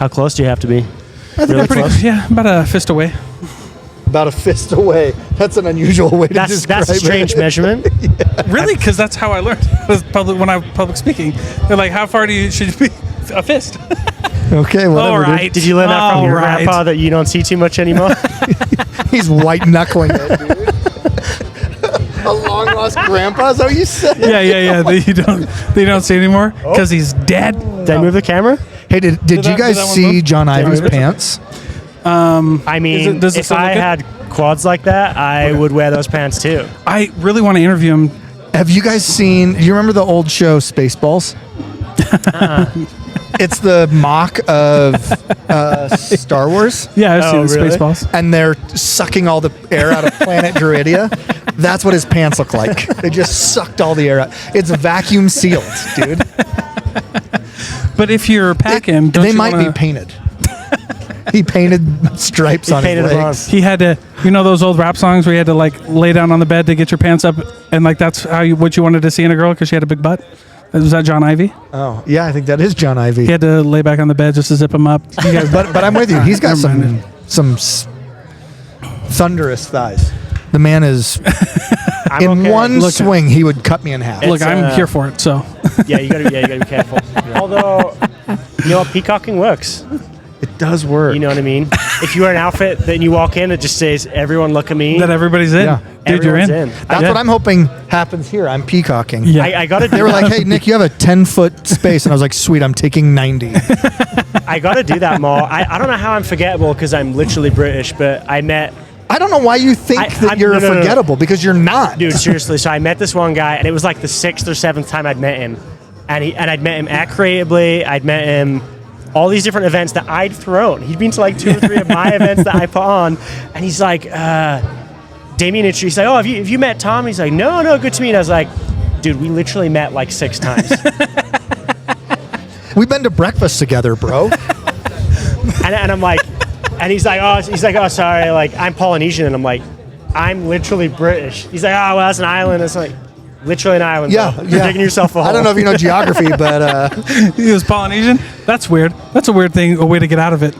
How close do you have to be? I think Really pretty close? Yeah, about a fist away. about a fist away. That's an unusual way to describe it. That's a strange measurement. Really? Because that's how I learned when I was public speaking. They're like, how far should you be? A fist. Okay, whatever. All right. Did you learn that from your Right. grandpa that you don't see too much anymore? Dude. He's white knuckling it, dude. A long lost grandpa? Is that what you said? Yeah. That you don't see anymore because he's dead. Did I move the camera? Hey, did you that- guys did that one see move? John Ivy's move it? pants? I mean, does it if still look I good? had quads like that, I would wear those pants too. I really want to interview him. Have you guys seen? Do you remember the old show Spaceballs? It's the mock of Star Wars, Yeah, I've seen the really? Spaceballs. and they're sucking all the air out of Planet Druidia. That's what his pants look like. They just sucked all the air out. It's vacuum sealed, dude. But if you're packing, don't They you might wanna, be painted. He painted stripes on his painted them legs. He had to, those old rap songs where you had to like lay down on the bed to get your pants up, and like that's what you wanted to see in a girl because she had a big butt. Was that John Ivy? Oh, yeah, I think that is John Ivy. He had to lay back on the bed just to zip him up. You guys, But I'm with you. He's got Never some thunderous thighs. The man is I'm in okay. one Look, swing. He would cut me in half. look, It's, I'm here for it. So Yeah, you gotta be careful. Although, you know what, peacocking works. It does work. You know what I mean? If you wear an outfit, then you walk in, it just says, "Everyone look at me." that everybody's in, Yeah. dude, you're in. Everyone's in. That's what I'm hoping happens here. I'm peacocking. Yeah. I gotta do They were like, "Hey, Nick, you have a 10-foot space," and I was like, "Sweet, I'm taking 90." I gotta do that more. I don't know how I'm forgettable because I'm literally British, but I met. I don't know why you think that you're no. forgettable because you're not. Dude, seriously. So I met this one guy, and it was like the 6th or 7th time I'd met him, and I'd met him at Creatively. I'd met him all these different events that I'd thrown. He'd been to like 2 or 3 of my events that I put on, and he's like, Damien introduced. He's like, "Oh, have you met Tom?" He's like, "No, good to meet." And I was like, "Dude, we literally met like 6 times." We've been to breakfast together, bro. and I'm like, and he's like, "Oh, sorry, like I'm Polynesian," and I'm like, "I'm literally British." He's like, "Oh, well, that's an island." It's like, literally an island. Yeah, bro. You're yeah. digging yourself a hole. I don't know if you know geography, but He was Polynesian. That's weird. That's a weird thing. A way to get out of it.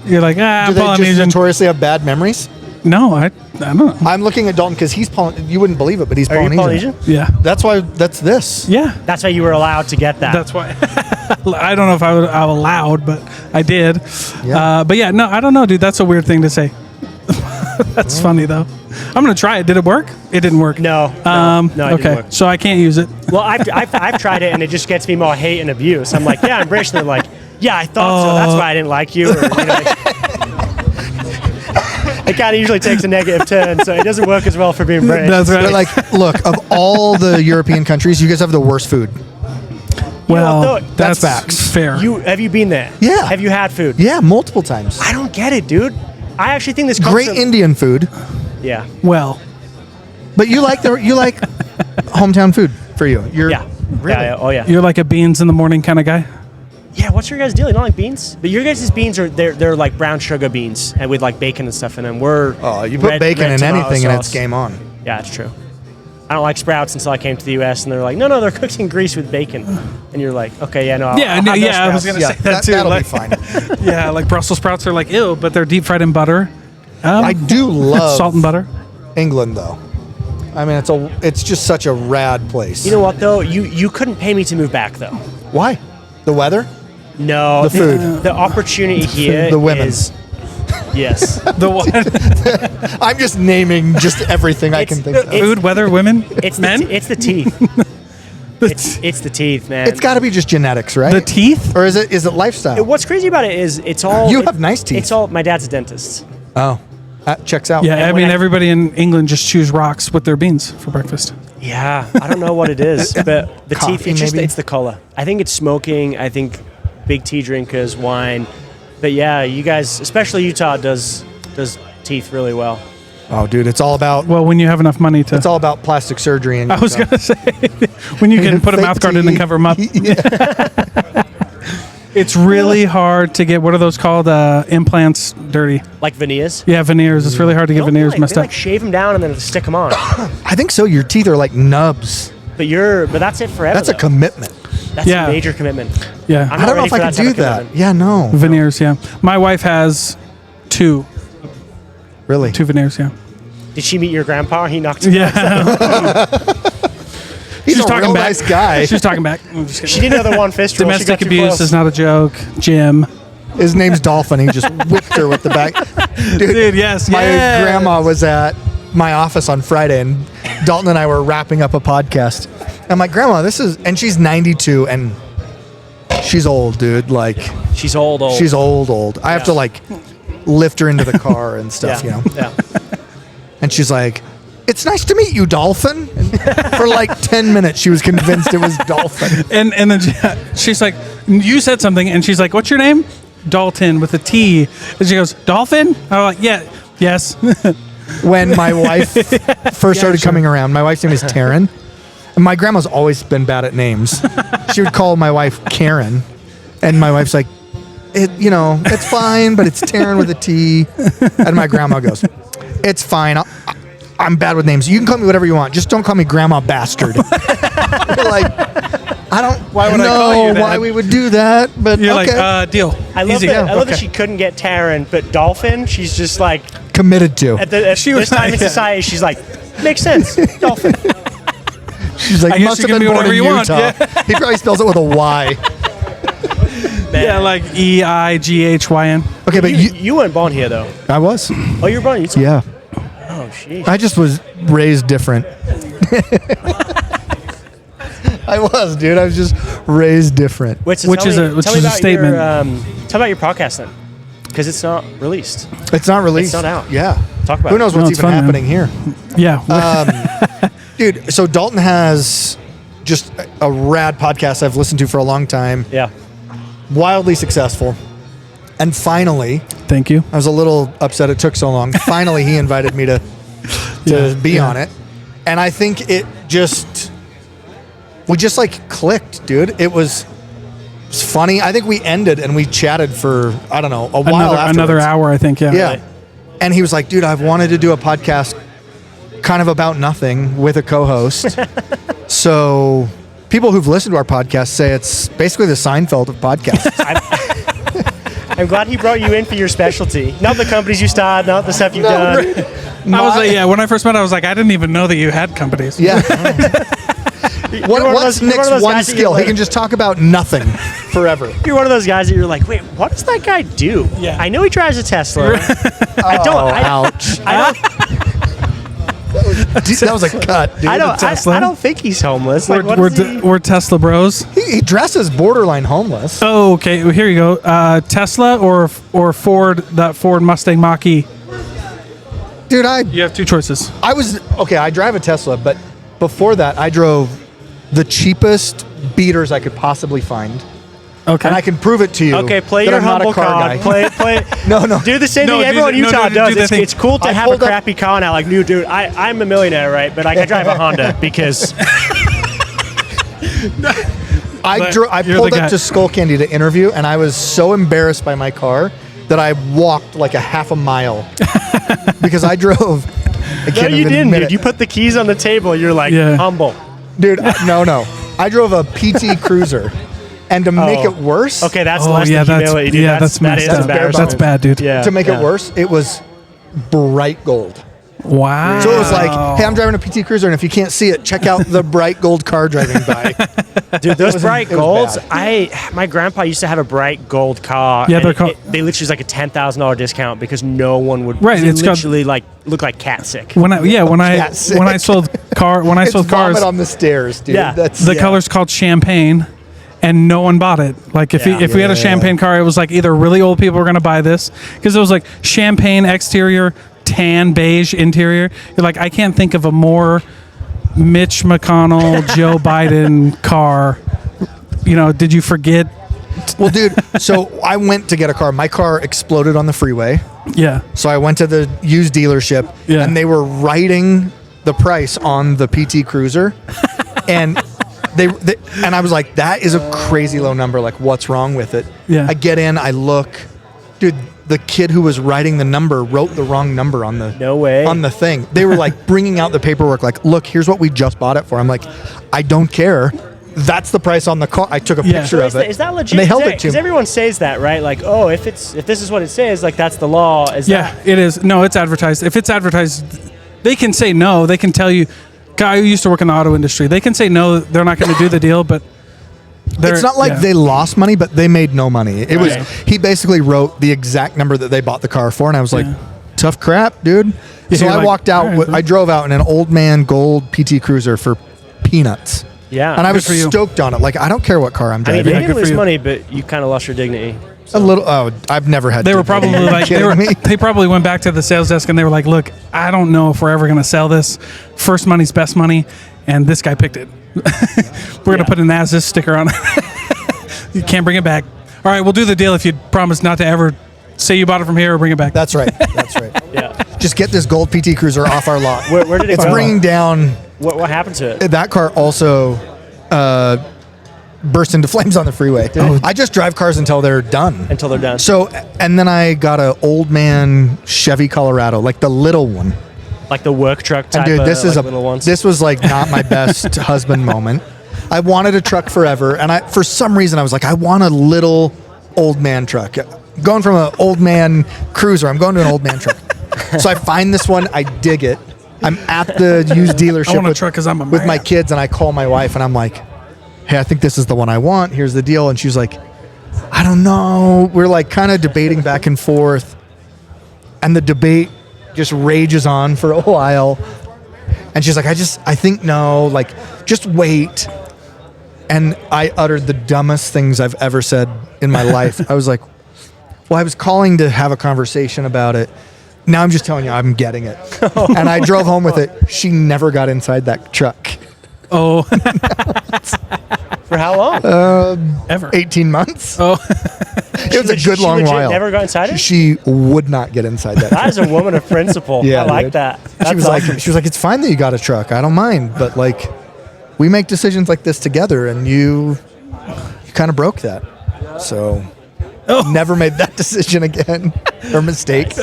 You're like, do I'm they just Polynesian. notoriously have bad memories? No, I don't know. I'm looking at Dalton because he's you wouldn't believe it, but he's Are you Polynesian. Polynesian? Yeah, That's why. That's this. yeah. That's why you were allowed to get that. That's why. I don't know if I was allowed, but I did. Yeah. But yeah, no, I don't know, dude. That's a weird thing to say. That's funny though. I'm gonna try it. Did it work? It didn't work. no, it Okay, didn't work. so I can't use it. Well, I've tried it, and it just gets me more hate and abuse. I'm like, "Yeah, I'm British," and they're like, "Yeah, I thought so. That's why I didn't like you." Or, it kind of usually takes a negative turn, so it doesn't work as well for being British. That's right. But like, look, of all the European countries, you guys have the worst food. Well, know what, though? that's facts. fair. Have you been there? Yeah. Have you had food? Yeah, multiple times. I don't get it, dude. I actually think this comes Great from- Indian food, Yeah. well, but you like hometown food for you. You're Yeah. really. Yeah. Oh yeah. you're like a beans in the morning kind of guy. Yeah. What's your guys' deal? You don't like beans? But your guys' beans are they're like brown sugar beans and with like bacon and stuff in them. We're Oh, you put bacon in tomato anything and it's sauce. game on. Yeah, it's true. I don't like sprouts until I came to the U.S. and they're like, no, they're cooked in grease with bacon, and you're like, okay, yeah, no, I'll have those I was sprouts. gonna Yeah, say that too. that'll like, be fine. Yeah, like Brussels sprouts are like ew, but they're deep fried in butter. I do love salt and butter. England though. I mean, it's just such a rad place. You know what though? You couldn't pay me to move back though. Why? The weather? No, The food. The opportunity here The women. is yes. The what? I'm just naming just everything I can think of. Food, weather, women, It's men. it's the teeth. It's the teeth, man. It's got to be just genetics, right? The teeth. Or is it lifestyle? What's crazy about it is it's all. You have nice teeth. It's all. My dad's a dentist. Oh, that checks out. Yeah, I when mean I- everybody in England just chews rocks with their beans for breakfast. Yeah, I don't know what it is, but the Coffee, teeth. It's just maybe? it's the color. I think it's smoking. I think big tea drinkers, wine. But yeah, you guys, especially Utah, does teeth really well. Oh, dude, it's all about Well, when you have enough money to. it's all about plastic surgery. And I was gonna say when you can put a Fake mouth guard in and teeth. cover them up. Yeah. It's really hard to get what are those called? Implants dirty. Like veneers. Yeah, veneers. It's really hard to get No, veneers they messed up. like shave them down and then stick them on. I think so. Your teeth are like nubs. but that's it forever. That's a though. commitment. That's a major commitment. Yeah. I'm I not don't know ready if I for could that do type of that. commitment. Yeah, no. Veneers, yeah. My wife has two Really? veneers, yeah. Did she meet your grandpa? He knocked. Him Yeah. He's She's a talking real back. nice guy. She's talking back. I'm just kidding. She didn't know the one fist rule. She Domestic got too abuse close. is not a joke. Jim. His name's Dolphin. He just whipped her with the back. Dude, yes. My yes. grandma was at my office on Friday, and Dalton and I were wrapping up a podcast. I'm like, Grandma, this is, and she's 92, and she's old, dude. Like, She's old. she's old. I have to like lift her into the car and stuff, Yeah. you know. Yeah. And she's like, "It's nice to meet you, Dolphin." And for like 10 minutes, she was convinced it was Dolphin. And then she's like, you said something, and she's like, what's your name? Dalton with a T. And she goes, Dolphin? I'm like, yeah, yes. When my wife first started coming around, my wife's name is Taryn. And my grandma's always been bad at names. She would call my wife Karen. And my wife's like, it's fine, but it's Taryn with a T. And my grandma goes, it's fine. I'm bad with names. You can call me whatever you want. Just don't call me Grandma Bastard. You're like, I don't Why would I call know you that? why we would do that, but You're okay. like, deal. I love Easy. that. I love that Okay. she couldn't get Taryn, but Dolphin. She's just like Committed to. at She this was time in like- society. She's like, makes sense. Dolphin. She's like, I guess must you have can been be born whatever in you want. Utah. He probably spells it with a Y. Yeah, like EIGHYN. Okay, but You weren't born here though. I was. Oh, you were born in Utah. Yeah. Oh, sheesh. I just was raised different. I was, dude. I was just raised different. Wait, so Which tell is me- a- which tell me is a about statement. Your, tell about your podcast then, because it's not released. It's not released. It's not out. Yeah. Talk about Who it. knows No, what's it's even fun, man. happening here. Yeah. Dude, so Dalton has just a rad podcast I've listened to for a long time. Yeah. Wildly successful. And finally, Thank you. I was a little upset it took so long. Finally, he invited me to be on it. And I think we just like clicked, dude. It was funny. I think we ended and we chatted for, I don't know, a while afterwards. Another hour, I think. Yeah. Yeah. And he was like, dude, I've wanted to do a podcast kind of about nothing with a co-host. So people who've listened to our podcast say it's basically the Seinfeld of podcasts. I'm glad he brought you in for your specialty. Not the companies you started, not the stuff you've done. I was like, when I first met, I was like, I didn't even know that you had companies. Yeah. one of What's those- you're one of Nick's those one guys that you're skill? He like- can just talk about nothing forever. You're one of those guys that you're like, wait, what does that guy do? Yeah. I know he drives a Tesla. I don't. Oh, I, ouch. I don't. That was a cut, dude. I don't. Tesla. I don't think he's homeless. Like, what We're, is he? we're Tesla bros. He dresses borderline homeless. Oh, okay. Well, here you go. Tesla or Ford, that Ford Mustang Mach-E. Dude, You have two choices. I drive a Tesla, but before that, I drove the cheapest beaters I could possibly find. Okay. And I can prove it to you. Okay, play that your I'm not a humble car card. guy. Play. No. Do the same No, thing do everyone in the- no, Utah do does. that thing. It's cool to I have a pulled up- crappy car now. Like, dude, I'm a millionaire, right? But I can drive a Honda because I You're pulled the up guy. to Skullcandy to interview, and I was so embarrassed by my car that I walked like a half a mile because I drove. I no, can't you even didn't, admit dude. it. You put the keys on the table. You're like Yeah. humble. Dude, no. I drove a PT Cruiser, and to make Oh. it worse, Okay, that's Oh, less yeah, than that's humility, dude. yeah, that's that messed is up. embarrassing. That's bad, dude. Yeah. to make yeah. it worse, it was bright gold. Wow. So it was like, hey, I'm driving a PT Cruiser, and if you can't see it, check out the bright gold car driving by. Dude, those bright it was golds. bad. My grandpa used to have a bright gold car. Yeah, and they're called- they literally was like a $10,000 discount because no one would. Right, They it's got- literally like look like cat sick. when I Cat sick. sold It's cars, vomit on the stairs, dude. Yeah. the color's called champagne, and no one bought it. Like if Yeah. we had a champagne car, it was like either really old people were gonna buy this because it was like champagne exterior, tan beige interior. You're like, I can't think of a more Mitch McConnell, Joe Biden car. You know, did you forget? Well, dude, so I went to get a car. My car exploded on the freeway. Yeah. So I went to the used dealership, Yeah. and they were writing the price on the PT Cruiser, and they and I was like, that is a crazy low number. Like, what's wrong with it? Yeah. I get in, I look, dude. The kid who was writing the number wrote the wrong number on the No way. on the thing. They were like bringing out the paperwork, like, look, here's what we just bought it for. I'm like, I don't care. that's the price on the car. I took a Yeah. picture So of it. is that legit? And they held it to Because me. everyone says that, right? Like, oh, if this is what it says, like that's the law. Is Yeah, that, it is. No, it's advertised. If it's advertised, they can say no. They can tell you, guy who used to work in the auto industry, they can say no, they're not going to do the deal, but It's not like they lost money, but they made no money. It was he basically wrote the exact number that they bought the car for, and I was like, tough crap, dude. Yeah, So you're I like, walked out. all right, bro. I drove out in an old man gold PT Cruiser for peanuts. yeah. And I Good was for you. stoked on it. Like, I don't care what car I'm I mean, driving. you good didn't for lose you. money, but you kind of lost your dignity. A little. Oh, I've never had. They were dignity. probably Are you like kidding me? they probably went back to the sales desk and they were like, "Look, I don't know if we're ever going to sell this. First money's best money, and this guy picked it. We're going to put an Asda sticker on it. You can't bring it back. All right, we'll do the deal if you promise not to ever say you bought it from here or bring it back." That's right. That's right. Yeah. Just get this gold PT Cruiser off our lot. Where did it It's go? bringing down. What happened to it? That car also burst into flames on the freeway. I just drive cars until they're done. Until they're done. So, and then I got a old man Chevy Colorado, like the little one. Like the work truck type And dude, this of is like little ones. this was like not my best husband moment. I wanted a truck forever, and for some reason I was like, I want a little old man truck. Going from an old man Cruiser, I'm going to an old man truck. So I find this one, I dig it. I'm at the used dealership I want a truck 'cause I'm a with my man. kids, and I call my wife, and I'm like, hey, I think this is the one I want. Here's the deal. And she's like, I don't know. We're like kind of debating back and forth. And the debate just rages on for a while. And she's like, I think no, like, just wait. And I uttered the dumbest things I've ever said in my life. I was like, well, I was calling to have a conversation about it. Now I'm just telling you, I'm getting it. And I drove home with it. She never got inside that truck. Oh, For how long? ever. 18 months. Oh, It was a good long legit while. Never got inside it? She would not get inside that. That is a woman of principle. Yeah, I like dude. that. She That's was awesome. like, it's fine that you got a truck. I don't mind, but like, we make decisions like this together, and you kind of broke that. So, never made that decision again or mistake.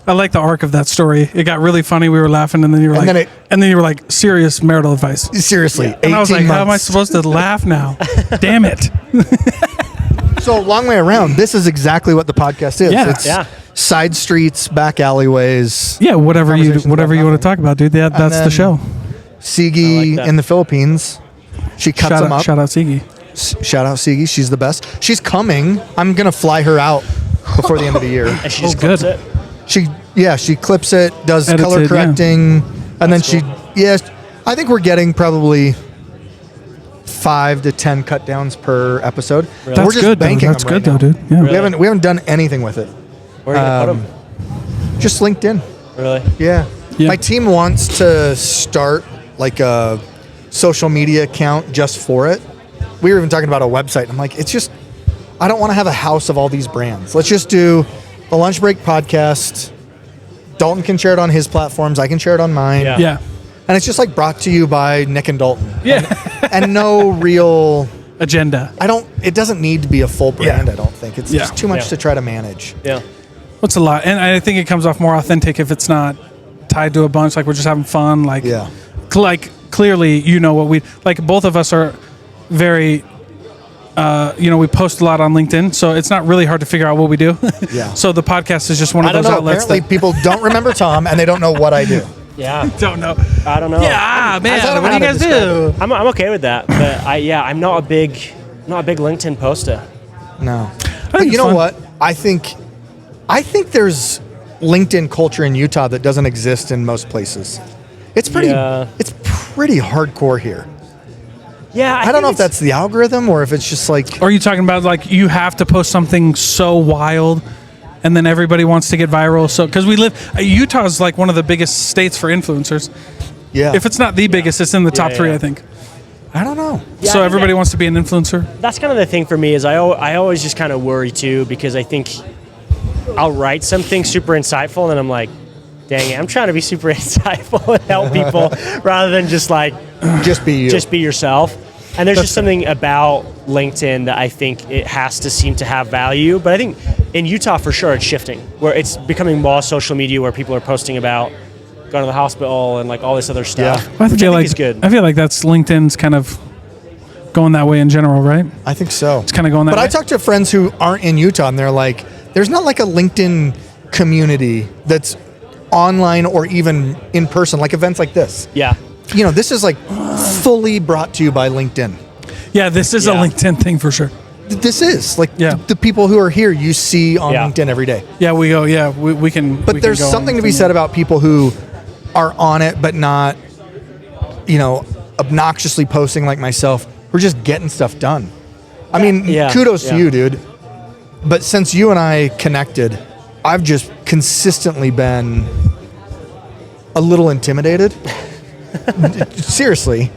I like the arc of that story. It got really funny. We were laughing, and then you were And like, then you were like, serious marital advice. Seriously, 18 And I was like, months. how am I supposed to laugh now? Damn it. So long way around. This is exactly what the podcast is. Yeah. It's Yeah. side streets, back alleyways. Yeah, whatever you Conversations about want to nothing. talk about, dude. Yeah, that's the then show. Sigi I like that. in the Philippines. She cuts them up. Shout out Sigi. Shout out Sigi. She's the best. She's coming. I'm gonna fly her out before the end of the year. And she Oh, just clips good. it. She clips it, does Edits color it, yeah. correcting, and That's then cool. I think we're getting probably 5 to 10 cut downs per episode. Really? We're That's just good, though. banking That's them right good, though, now. dude. Yeah. Really? We haven't done anything with it. Where are you going to put Just LinkedIn. them? Really? Yeah. Yeah. My team wants to start like a social media account just for it. We were even talking about a website. I'm like, I don't want to have a house of all these brands. Let's just do the Lunch Break podcast. Dalton can share it on his platforms. I can share it on mine. Yeah. Yeah. And it's just like brought to you by Nick and Dalton. Yeah. And no real, Agenda. it doesn't need to be a full brand, Yeah. I don't think. It's Yeah. just too much Yeah. to try to manage. Yeah. What's a lot? And I think it comes off more authentic if it's not tied to a bunch. Like we're just having fun. Like, Yeah. like clearly, what we like. Both of us are very, we post a lot on LinkedIn, so it's not really hard to figure out what we do. Yeah. So the podcast is just one I of don't those know. outlets Apparently people don't remember Tom and they don't know what I do. Yeah. don't know. I don't know. Yeah, man. don't know What do how you to guys describe do? I'm okay with that. But I'm not a big LinkedIn poster. No. think But you it's know fun. what? I think there's LinkedIn culture in Utah that doesn't exist in most places. It's pretty Yeah. it's pretty hardcore here. Yeah. I don't know if that's the algorithm or if it's just like Or are you talking about like you have to post something so wild, and then everybody wants to get viral? So because Utah is like one of the biggest states for influencers. yeah. If it's not the biggest, it's in the top three, yeah. I think. I don't know. Yeah, So I think everybody that- wants to be an influencer. That's kind of the thing for me is I always just kind of worry too because I think I'll write something super insightful and then I'm like, dang it, I'm trying to be super insightful and help people rather than just like Just be you. just be yourself. And there's just something about LinkedIn that I think it has to seem to have value. But I think in Utah for sure it's shifting where it's becoming more social media where people are posting about going to the hospital and like all this other stuff. Yeah. I which feel I like think is good. I feel like that's LinkedIn's kind of going that way in general, right? I think so. It's kind of going that But way. I talk to friends who aren't in Utah, and they're like, there's not like a LinkedIn community that's online or even in person, like events like this. Yeah. You know, this is like fully brought to you by LinkedIn. Yeah, this is a Yeah. LinkedIn thing for sure. This is like Yeah. the people who are here you see on Yeah. LinkedIn every day. Yeah, we go. Yeah, we can. But we there's can go something on to be LinkedIn. said about people who are on it, but not, you know, obnoxiously posting like myself. We're just getting stuff done. I mean, Yeah. kudos to Yeah. you, dude. But since you and I connected, I've just consistently been a little intimidated. Seriously.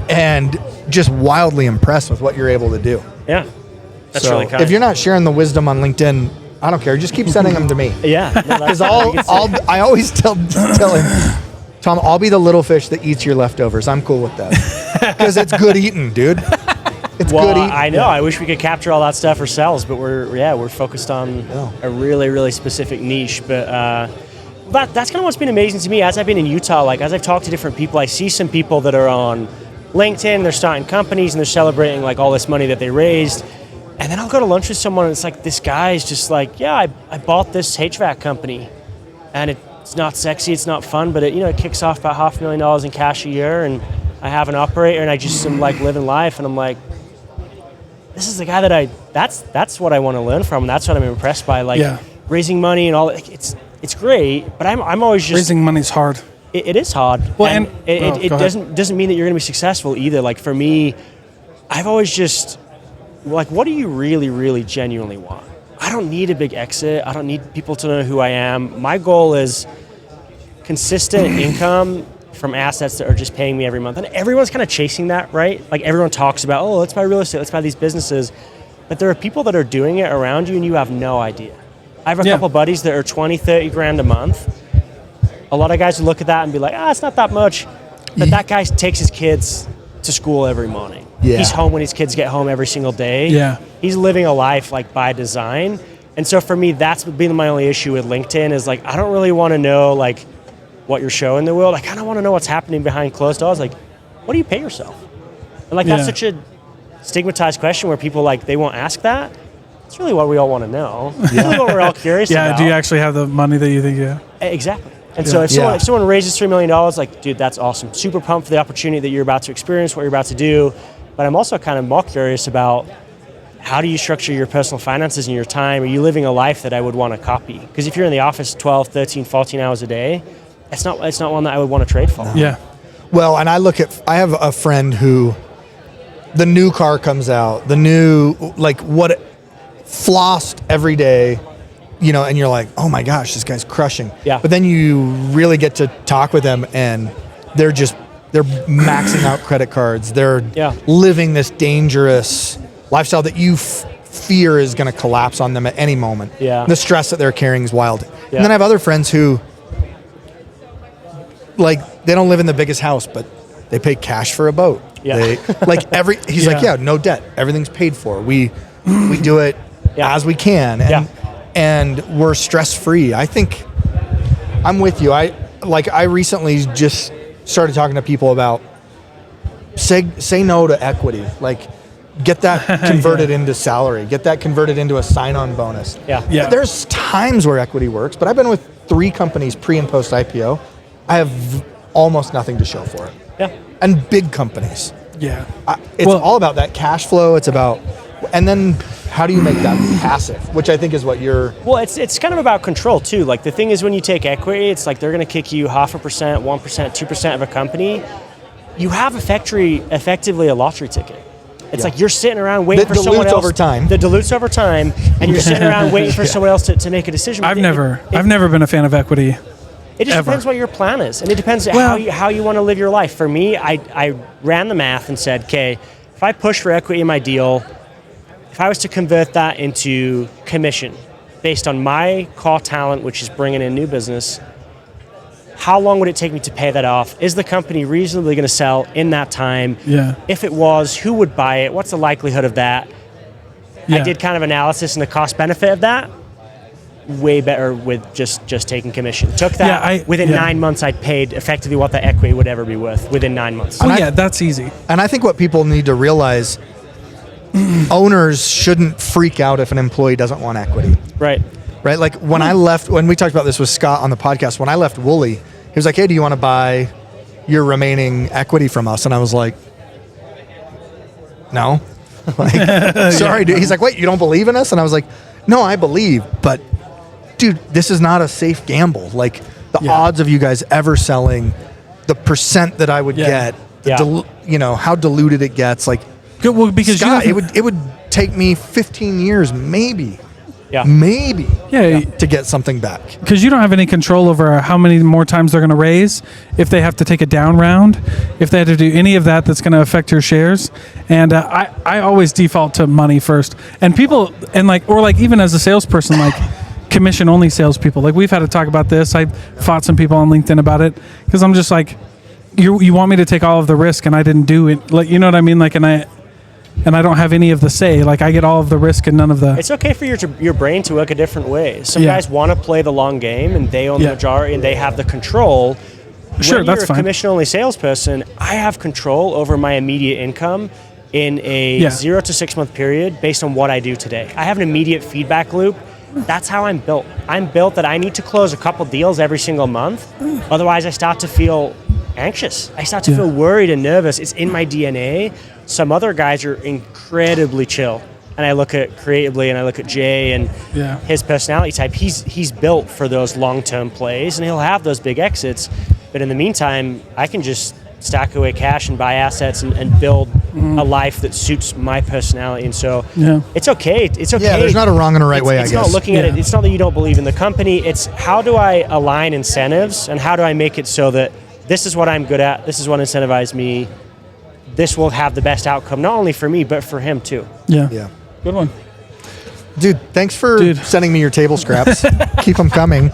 And just wildly impressed with what you're able to do. Yeah. That's So really kind. if you're not sharing the wisdom on LinkedIn, I don't care. Just keep sending them to me. yeah. No, Because that's- I always tell him, Tom, I'll be the little fish that eats your leftovers. I'm cool with that. Because it's good eating, dude. It's Well, good eating. I know. I wish we could capture all that stuff ourselves, but we're focused on a really, really specific niche. But that's kind of what's been amazing to me as I've been in Utah. Like as I've talked to different people, I see some people that are on LinkedIn, they're starting companies and they're celebrating like all this money that they raised. And then I'll go to lunch with someone and it's like, this guy's just like, yeah, I bought this HVAC company and it's not sexy, it's not fun, but it kicks off about $500,000 in cash a year and I have an operator and I just am like living life and I'm like, this is the guy that that's what I want to learn from. That's what I'm impressed by. Like raising money and all. It's great, but I'm always just Raising money's hard. It is hard. Well, and and- it go ahead. doesn't mean that you're going to be successful either. Like for me, I've always just like, what do you really, really genuinely want? I don't need a big exit. I don't need people to know who I am. My goal is consistent income from assets that are just paying me every month. And everyone's kind of chasing that, right? Like everyone talks about, oh, let's buy real estate, let's buy these businesses. But there are people that are doing it around you and you have no idea. I have a couple buddies that are 20, 30 grand a month. A lot of guys would look at that and be like, it's not that much. But that guy takes his kids to school every morning. Yeah. He's home when his kids get home every single day. Yeah. He's living a life like by design. And so for me, that's been my only issue with LinkedIn is like, I don't really want to know like what you're showing the world. I kind of want to know what's happening behind closed doors. Like, what do you pay yourself? And like, that's such a stigmatized question where people like, they won't ask that. It's really what we all want to know. It's really what we're all curious about. Do you actually have the money that you think you have? Exactly. And so if someone raises $3 million, like, dude, that's awesome. Super pumped for the opportunity that you're about to experience, what you're about to do. But I'm also kind of more curious about how do you structure your personal finances and your time? Are you living a life that I would want to copy? Because if you're in the office 12, 13, 14 hours a day, it's not one that I would want to trade for. Yeah. Well, and I have a friend who the new car comes out, the new, like what flossed every day, and you're like, oh my gosh, this guy's crushing. Yeah. But then you really get to talk with them and they're maxing out credit cards. They're living this dangerous lifestyle that you fear is going to collapse on them at any moment. Yeah. The stress that they're carrying is wild. Yeah. And then I have other friends who, like, they don't live in the biggest house, but they pay cash for a boat. Yeah. He's like, no debt. Everything's paid for. We do it as we can. And we're stress free. I think I'm with you. I recently just started talking to people about say no to equity. Like, get that converted into salary. Get that converted into a sign-on bonus. Yeah. There's times where equity works, but I've been with 3 companies pre and post IPO. I have almost nothing to show for it. Yeah. And big companies. Yeah. It's all about that cash flow. It's about, and then how do you make that passive? Which I think is what you're. Well, it's kind of about control too. Like the thing is, when you take equity, it's like they're going to kick you 0.5%, 1%, 2% of a company. You have effectively a lottery ticket. It's like you're sitting around waiting for someone else. That dilutes over time, and you're sitting around waiting for someone else to make a decision. I've never been a fan of equity. It just depends what your plan is, and it depends how you want to live your life. For me, I ran the math and said, okay, if I push for equity in my deal, if I was to convert that into commission based on my core talent, which is bringing in new business, how long would it take me to pay that off? Is the company reasonably going to sell in that time? Yeah. If it was, who would buy it? What's the likelihood of that? Yeah. I did kind of analysis and the cost benefit of that. Way better with just taking commission. Took that within 9 months. I'd paid effectively what the equity would ever be worth within 9 months. Oh, that's easy. And I think what people need to realize owners shouldn't freak out if an employee doesn't want equity. Right. Right? Like when we talked about this with Scott on the podcast, when I left Wooly, he was like, hey, do you want to buy your remaining equity from us? And I was like, no. Like, sorry, dude. He's like, wait, you don't believe in us? And I was like, no, I believe, but dude, this is not a safe gamble. Like the odds of you guys ever selling, the percent that I would get, how diluted it gets. Like, good, well, because Scott, it would take me 15 years, maybe to get something back. Because you don't have any control over how many more times they're going to raise, if they have to take a down round, if they have to do any of that that's going to affect your shares. And I always default to money first. And people, and even as a salesperson, like commission only salespeople, like we've had to talk about this. I fought some people on LinkedIn about it because I'm just like, you want me to take all of the risk and I didn't do it. Like, you know what I mean? Like, and I don't have any of the say. Like, I get all of the risk and none of the... It's okay for your brain to work a different way. Some guys want to play the long game, and they own the majority, and they have the control. Sure, when that's you're fine. a commission-only salesperson, I have control over my immediate income in a 0 to 6 month period based on what I do today. I have an immediate feedback loop. That's how I'm built. I'm built that I need to close a couple deals every single month. Otherwise, I start to feel anxious. I start to feel worried and nervous. It's in my DNA. Some other guys are incredibly chill. And I look at creatively, and I look at Jay and his personality type. He's built for those long-term plays, and he'll have those big exits. But in the meantime, I can just stack away cash and buy assets and build a life that suits my personality. And so it's okay. It's okay. Yeah, there's not a wrong and a right way, I guess. It's not looking at it. It's not that you don't believe in the company. It's how do I align incentives, and how do I make it so that this is what I'm good at, this is what incentivizes me, this will have the best outcome, not only for me, but for him too. Yeah. Good one. Dude, thanks for sending me your table scraps. Keep them coming.